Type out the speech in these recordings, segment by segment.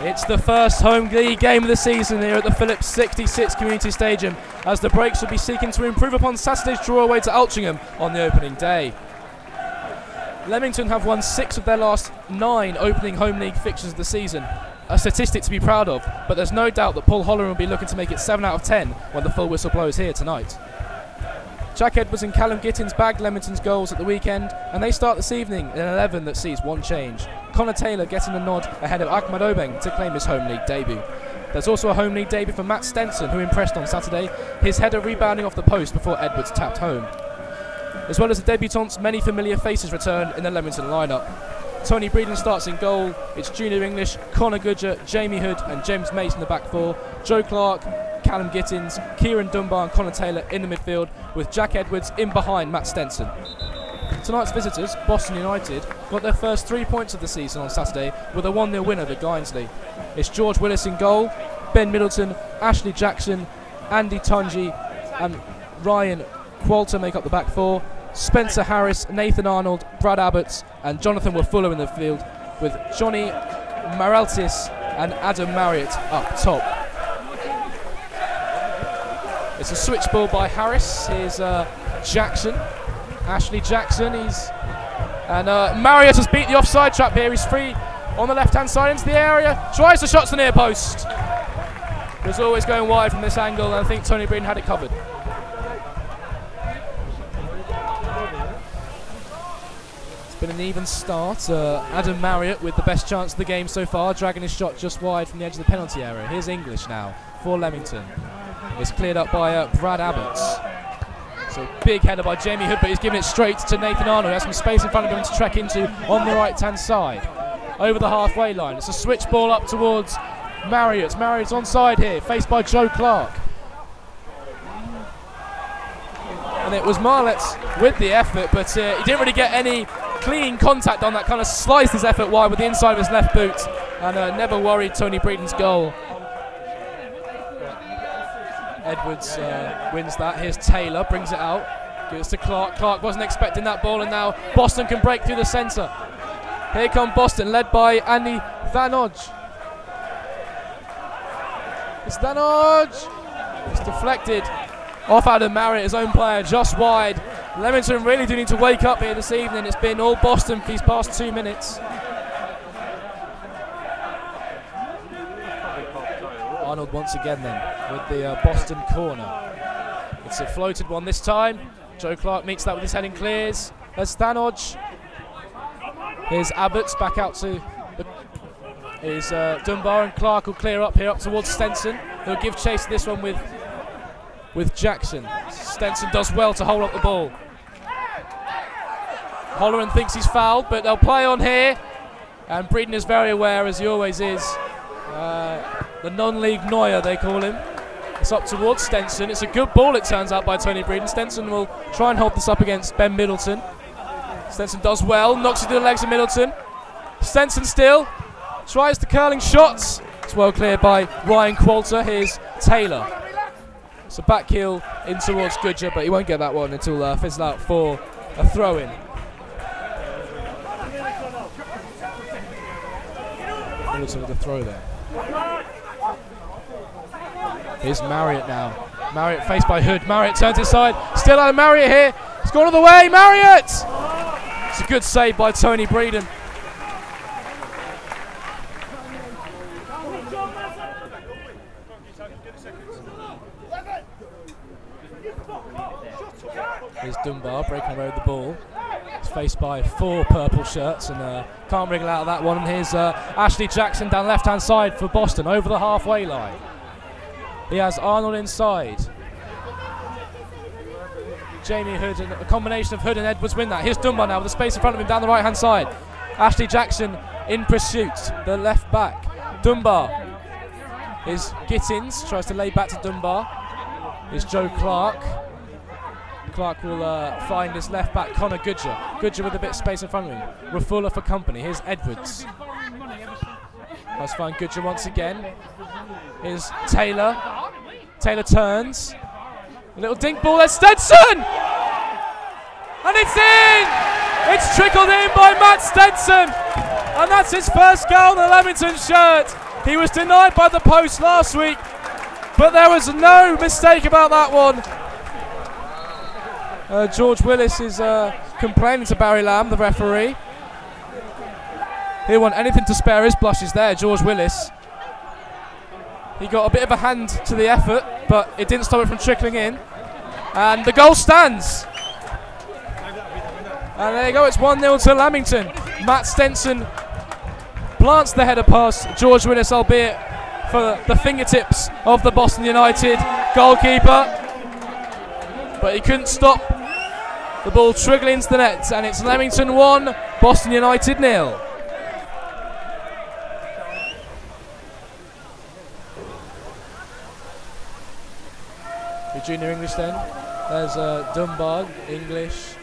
It's the first home league game of the season here at the Phillips 66 Community Stadium, as the Breaks will be seeking to improve upon Saturday's draw away to Altrincham on the opening day. Leamington have won 6 of their last 9 opening home league fixtures of the season, a statistic to be proud of, but there's no doubt that Paul Holleran will be looking to make it 7 out of 10 when the full whistle blows here tonight. Jack Edwards and Callum Gittins bagged Leamington's goals at the weekend, and they start this evening in an 11 that sees one change. Connor Taylor getting the nod ahead of Ahmad Obeng to claim his home league debut. There's also a home league debut for Matt Stenson, who impressed on Saturday, his header rebounding off the post before Edwards tapped home. As well as the debutants, many familiar faces return in the Leamington lineup. Tony Breeden starts in goal. It's Junior English, Connor Goodger, Jamie Hood and James Mace in the back four, Joe Clark, Callum Gittins, Kieran Dunbar and Connor Taylor in the midfield, with Jack Edwards in behind Matt Stenson. Tonight's visitors, Boston United, got their first 3 points of the season on Saturday with a 1-0 win over Guiseley. It's George Willis in goal, Ben Middleton, Ashley Jackson, Andy Tunji and Ryan Qualter make up the back four. Spencer Harris, Nathan Arnold, Brad Abbots and Jonathan Wafuller in the field, with Johnny Maraltis and Adam Marriott up top. It's a switch ball by Harris. Here's Jackson, Ashley Jackson. Marriott has beat the offside trap here. He's free on the left-hand side into the area. Tries the shot to the near post. It was always going wide from this angle, and I think Tony Breeden had it covered. Been an even start. Adam Marriott with the best chance of the game so far, dragging his shot just wide from the edge of the penalty area. Here's English now for Leamington. It's cleared up by Brad Abbots. So big header by Jamie Hood, but he's giving it straight to Nathan Arnold. He has some space in front of him to track into on the right-hand side. Over the halfway line. It's a switch ball up towards Marriott. Marriott's onside here, faced by Joe Clark. And it was Marlett with the effort, but he didn't really get any clean contact on that, kind of sliced his effort wide with the inside of his left boot, and never worried Tony Breeden's goal. Edwards wins that. Here's Taylor, brings it out, gives to Clark. Clark wasn't expecting that ball, and now Boston can break through the centre. Here come Boston, led by Andy Thanodge. It's Thanodge. It's deflected off Adam Marriott, his own player, just wide. Leamington really do need to wake up here this evening. It's been all Boston for these past 2 minutes. Arnold once again then with the Boston corner. It's a floated one this time. Joe Clark meets that with his head and clears. There's Thanodge. Here's Abbots back out to Dunbar, and Clark will clear up here up towards Stenson. He'll give chase to this one with Jackson. Stenson does well to hold up the ball. Holleran thinks he's fouled, but they'll play on here, and Breeden is very aware, as he always is. The non-league Neuer, they call him. It's up towards Stenson. It's a good ball, it turns out, by Tony Breeden. Stenson will try and hold this up against Ben Middleton. Stenson does well, knocks it to the legs of Middleton. Stenson still tries the curling shots. It's well cleared by Ryan Qualter. Here's Taylor. It's a back heel in towards Goodger, but he won't get that one until fizzle out for a throw-in. Middleton with a throw there. Here's Marriott now. Marriott faced by Hood. Marriott turns inside. Still out of Marriott here. It's gone all the way. Marriott! It's a good save by Tony Breeden. Here's Dunbar breaking away with the ball. It's faced by 4 purple shirts and can't wriggle out of that one. And here's Ashley Jackson down left-hand side for Boston over the halfway line. He has Arnold inside. Jamie Hood, and a combination of Hood and Edwards win that. Here's Dunbar now with the space in front of him down the right-hand side. Ashley Jackson in pursuit, the left back. Dunbar is Gittins, tries to lay back to Dunbar. Here's Joe Clark. Clark will find his left back, Connor Goodger. Goodger with a bit of space in front of him. Rafula for company. Here's Edwards. Let's find Goodger once again. Here's Taylor. Taylor turns. A little dink ball. There's Stenson! And it's in! It's trickled in by Matt Stenson. And that's his first goal on the Leamington shirt. He was denied by the post last week, but there was no mistake about that one. George Willis is complaining to Barry Lamb, the referee. He didn't want anything to spare his blushes there, George Willis. He got a bit of a hand to the effort, but it didn't stop it from trickling in. And the goal stands. And there you go, it's 1-0 to Leamington. Matt Stenson plants the header past George Willis, albeit for the fingertips of the Boston United goalkeeper. But he couldn't stop the ball trickling into the net, and it's Leamington 1, Boston United 0. Junior English then. There's Dunbar, English.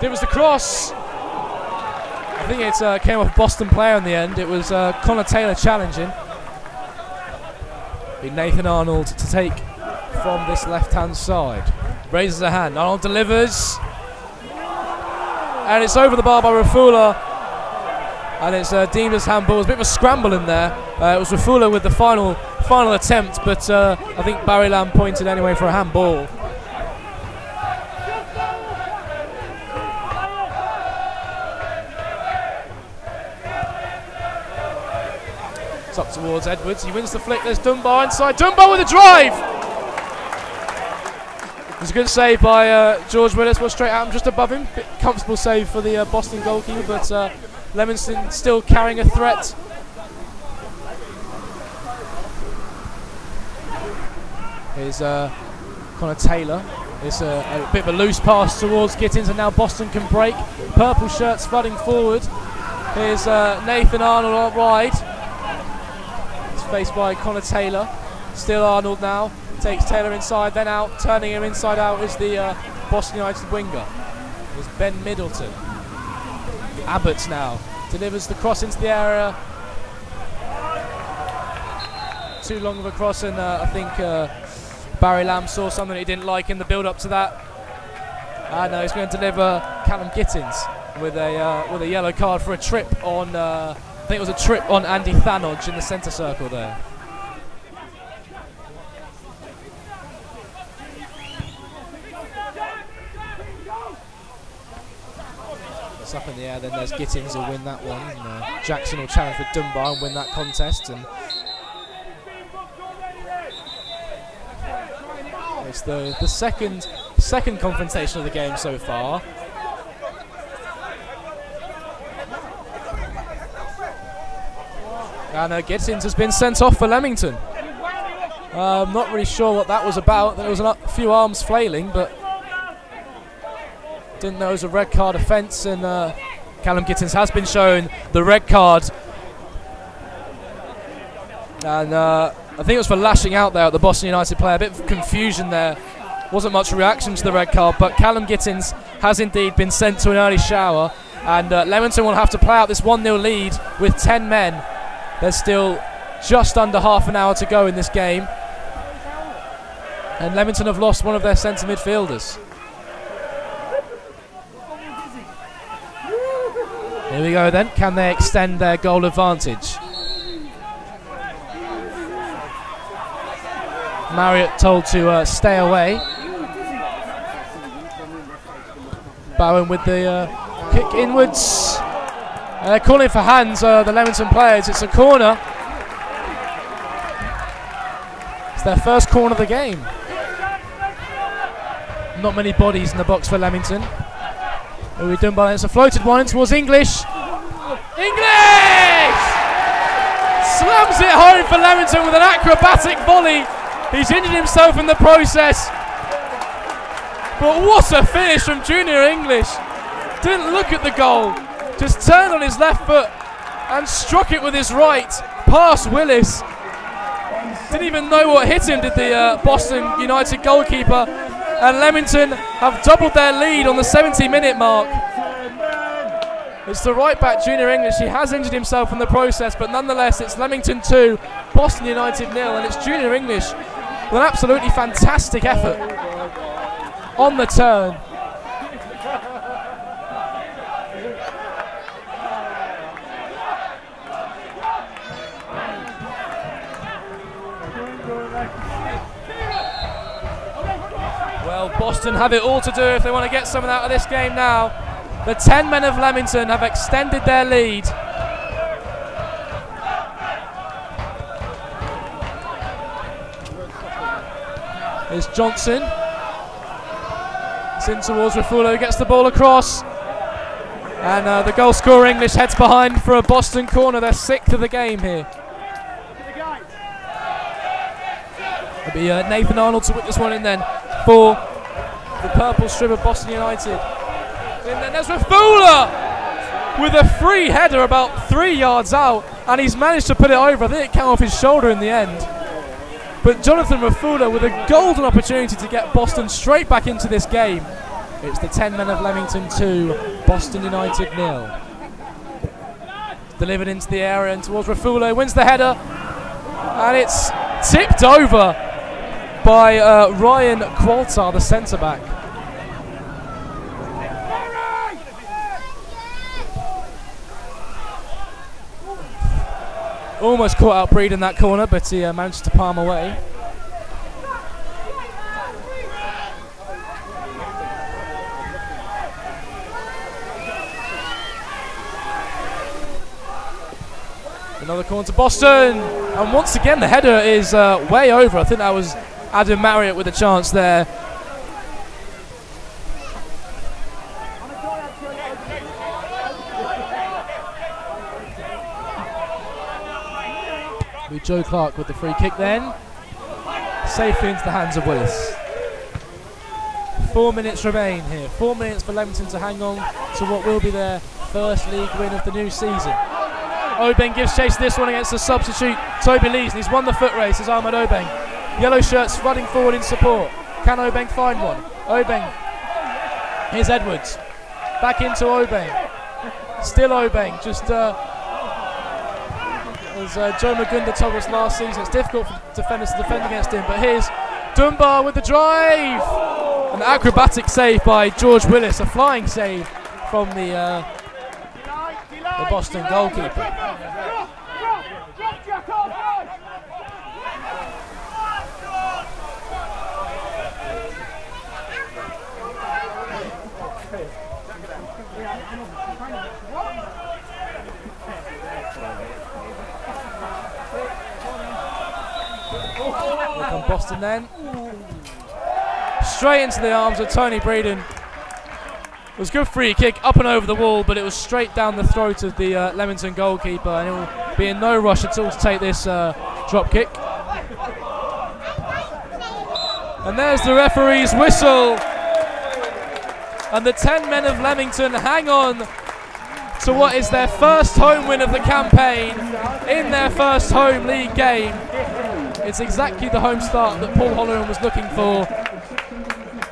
It was the cross. I think it came off Boston player in the end. It was Connor Taylor challenging. Nathan Arnold to take from this left-hand side. Raises a hand. Arnold delivers. And it's over the bar by Rafula. And it's deemed as handball. There's a bit of a scramble in there. It was Rafula with the final attempt, but I think Barry Lamb pointed anyway for a handball. It's up towards Edwards. He wins the flick. There's Dunbar inside. Dunbar with a drive. It was a good save by George Willis. Was straight at him, just above him. Bit comfortable save for the Boston goalkeeper, but Leamington still carrying a threat. Here's Connor Taylor. It's a bit of a loose pass towards Gittins, and now Boston can break. Purple shirts flooding forward. Here's Nathan Arnold on wide. It's faced by Connor Taylor. Still Arnold now. Takes Taylor inside, then out. Turning him inside out is the Boston United winger. It's Ben Middleton. Abbott now delivers the cross into the area. Too long of a cross, and I think Barry Lamb saw something he didn't like in the build-up to that, and he's going to deliver Callum Gittins with a yellow card for a trip on. I think it was a trip on Andy Thanodge in the centre circle there. It's up in the air. Then there's Gittins who'll win that one. And, Jackson will challenge with Dunbar and win that contest. And it's the second confrontation of the game so far. And Gittins has been sent off for Leamington. I'm not really sure what that was about. There was a few arms flailing, but didn't know it was a red card offence. And Callum Gittins has been shown the red card. And I think it was for lashing out there at the Boston United player. A bit of confusion there. Wasn't much reaction to the red card, but Callum Gittins has indeed been sent to an early shower. And Leamington will have to play out this 1-0 lead with 10 men. There's still just under half an hour to go in this game. And Leamington have lost one of their centre midfielders. Here we go then. Can they extend their goal advantage? Marriott told to stay away. Bowen with the kick inwards. They're calling for hands, the Leamington players. It's a corner. It's their first corner of the game. Not many bodies in the box for Leamington. We've done by it's a floated one in towards English. English! Slams it home for Leamington with an acrobatic volley. He's injured himself in the process. But what a finish from Junior English. Didn't look at the goal. Just turned on his left foot and struck it with his right past Willis. Didn't even know what hit him, did the Boston United goalkeeper. And Leamington have doubled their lead on the 70-minute mark. It's the right back, Junior English. He has injured himself in the process, but nonetheless, it's Leamington 2, Boston United 0, and it's Junior English with an absolutely fantastic effort on the turn. Boston have it all to do if they want to get something out of this game now. The 10 men of Leamington have extended their lead. Here's Johnson. It's in towards Rafulo, gets the ball across. And the goal scorer English heads behind for a Boston corner. They're 6th of the game here. It'll be Nathan Arnold to whip this one in then for the purple strip of Boston United. And then there's Rafulo with a free header about 3 yards out, and he's managed to put it over. I think it came off his shoulder in the end. But Jonathan Rafulo with a golden opportunity to get Boston straight back into this game. It's the 10 men of Leamington 2, Boston United 0. Delivered into the area and towards Rafulo, wins the header, and it's tipped over by Ryan Qualtar, the centre-back. Almost caught out Breed in that corner, but he managed to palm away. Another corner to Boston, and once again the header is way over. I think that was Adam Marriott with a chance there. Joe Clark with the free kick then. Safely into the hands of Willis. 4 minutes remain here. 4 minutes for Leamington to hang on to what will be their first league win of the new season. Obeng gives chase to this one against the substitute Toby Lees, and he's won the foot race as Ahmed Obeng. Yellow shirts running forward in support. Can Obeng find one? Obeng. Here's Edwards. Back into Obeng. Still Obeng. Just as Joe Magunda told us last season, it's difficult for defenders to defend against him. But here's Dunbar with the drive. An acrobatic save by George Willis. A flying save from the Boston goalkeeper. Here come Boston then. Straight into the arms of Tony Breeden. It was a good free kick up and over the wall, but it was straight down the throat of the Leamington goalkeeper, and he will be in no rush at all to take this drop kick. And there's the referee's whistle. And the 10 men of Leamington hang on to what is their first home win of the campaign in their first home league game. It's exactly the home start that Paul Holloran was looking for.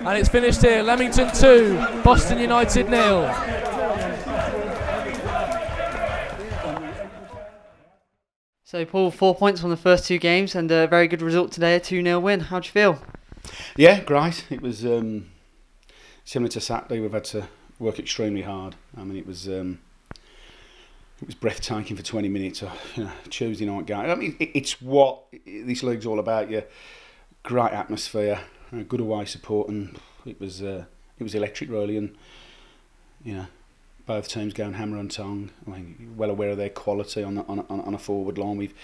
And it's finished here. Leamington 2, Boston United 0. So Paul, 4 points from the first 2 games and a very good result today, a 2-0 win. How'd you feel? Yeah, great. It was similar to Saturday. We've had to work extremely hard. I mean, it was breathtaking for 20 minutes. Tuesday night game. I mean, it's what this league's all about. Yeah, great atmosphere, good away support, and it was electric really. And both teams going hammer and tongue. I mean, well aware of their quality on a forward line. We've,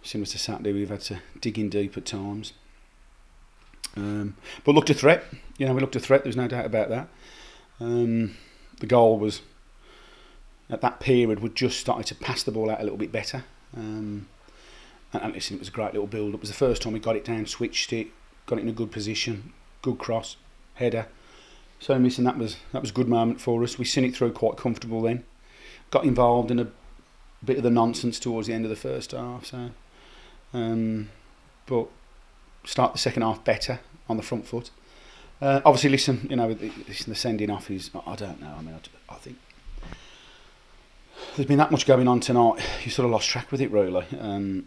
similar to Saturday, we've had to dig in deep at times. But looked a threat. We looked a threat. There's no doubt about that. The goal was, at that period, we just started to pass the ball out a little bit better. And listen, it was a great little build. It was the first time we got it down, switched it, got it in a good position, good cross, header. So missing that was a good moment for us. We seen it through quite comfortable then. Got involved in a bit of the nonsense towards the end of the first half. So, but start the second half better on the front foot. Obviously, listen, the sending off is, I don't know. I mean, I think there's been that much going on tonight. You sort of lost track with it, really.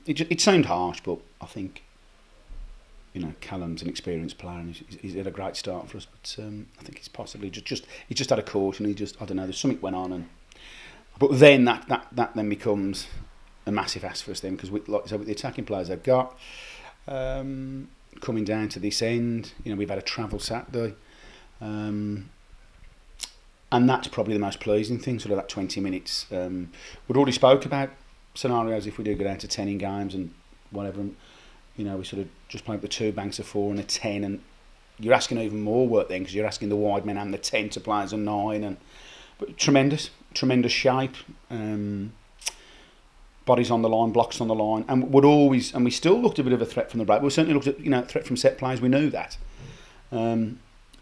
It seemed harsh, but I think, Callum's an experienced player and he's had a great start for us. But I think he's possibly he just had a caution. I don't know. There's something went on, but then that then becomes a massive ask for us then, because like I said, with the attacking players they've got, coming down to this end. You know, we've had a travel Saturday, and that's probably the most pleasing thing. Sort of that 20 minutes. We'd already spoke about scenarios if we do go down to 10 in games and whatever. You know, we sort of just played the 2 banks of 4 and a 10, and you're asking even more work then, because you're asking the wide men and the 10 to play as a 9, but tremendous shape, bodies on the line, blocks on the line, and we still looked a bit of a threat from the break. We certainly looked at threat from set plays. We knew that,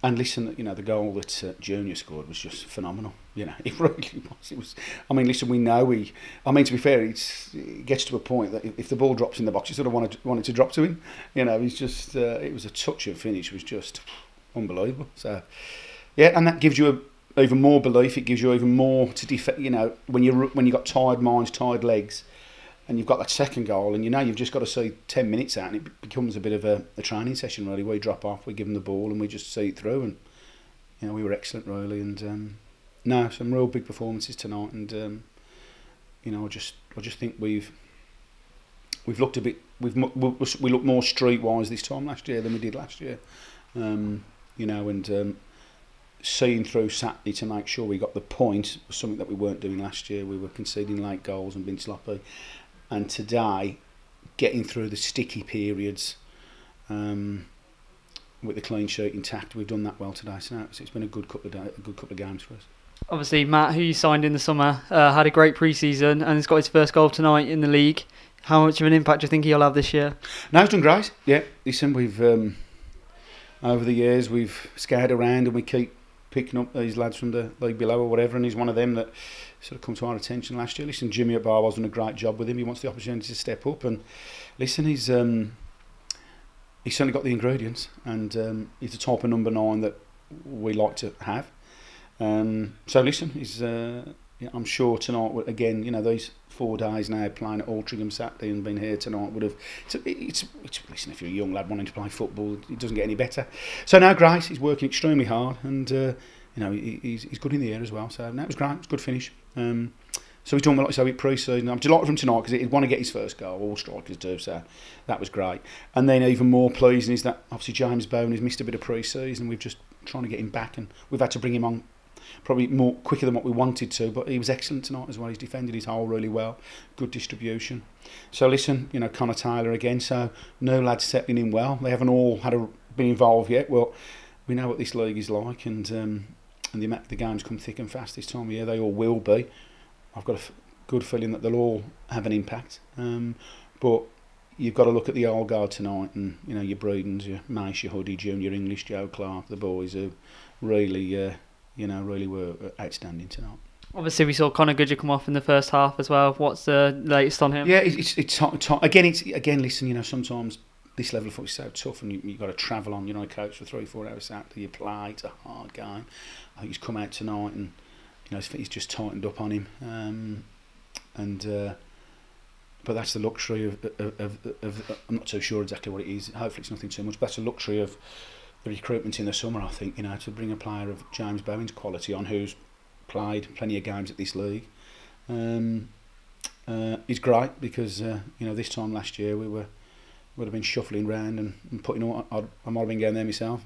and listen, the goal that Junior scored was just phenomenal. It really was. It was. I mean, listen, we know to be fair, it gets to a point that if the ball drops in the box, you sort of wanted to drop to him. He's just. It was a touch and finish. It was just unbelievable. So, yeah, and that gives you even more belief. It gives you even more to defend. When you got tired minds, tired legs, and you've got that second goal, and you've just got to see 10 minutes out, and it becomes a bit of a training session really. We drop off, we give them the ball, and we just see it through. And we were excellent really, and some real big performances tonight. And I just think we've looked a bit. We look more streetwise this time last year than we did last year. Seeing through Saturday to make sure we got the point was something that we weren't doing last year. We were conceding late goals and being sloppy. And today, getting through the sticky periods with the clean sheet intact, we've done that well today. So it's been a good couple of games for us. Obviously, Matt, who you signed in the summer, had a great pre-season and has got his first goal tonight in the league. How much of an impact do you think he'll have this year? No, he's done great. Yeah, listen, we've over the years we've scoured around and we keep picking up these lads from the league below or whatever, and he's one of them that sort of come to our attention last year. Listen, Jimmy at Barwell's done a great job with him. He wants the opportunity to step up, and listen, he's certainly got the ingredients, and he's the type of number 9 that we like to have. So listen, he's I'm sure tonight again. These 4 days now playing at Altrincham Saturday and being here tonight would have. It's listen, if you're a young lad wanting to play football, it doesn't get any better. So now Grace, he's working extremely hard, and he's good in the air as well. So that was great. It was a good finish. So he's done well, like I say, with pre-season. I'm delighted from tonight because he'd want to get his first goal. All strikers do, so that was great. And then even more pleasing is that obviously James Bowen has missed a bit of pre-season. We've just trying to get him back, and we've had to bring him on probably more quicker than what we wanted to, but he was excellent tonight as well. He's defended his hole really well, good distribution. So listen, Connor Taylor again, so no lads settling in well. They haven't all been involved yet. Well, we know what this league is like, and the games come thick and fast this time of year. They all will be. I've got a good feeling that they'll all have an impact, but you've got to look at the old guard tonight, and your Breedens, your Mace, your Huddy, Junior English, Joe Clark, the boys who really really were outstanding tonight. Obviously, we saw Conor Goodger come off in the first half as well. What's the latest on him? Yeah, it's again. Listen, sometimes this level of football is so tough, and you've got to travel on. A coach for 3-4 hours after you play. It's a hard game. I think he's come out tonight, and he's just tightened up on him. But that's the luxury of I'm not so sure exactly what it is. Hopefully, it's nothing too much. But that's the luxury of the recruitment in the summer, I think, to bring a player of James Bowen's quality on, who's played plenty of games at this league, is great, because this time last year would have been shuffling round and putting I might have been going there myself,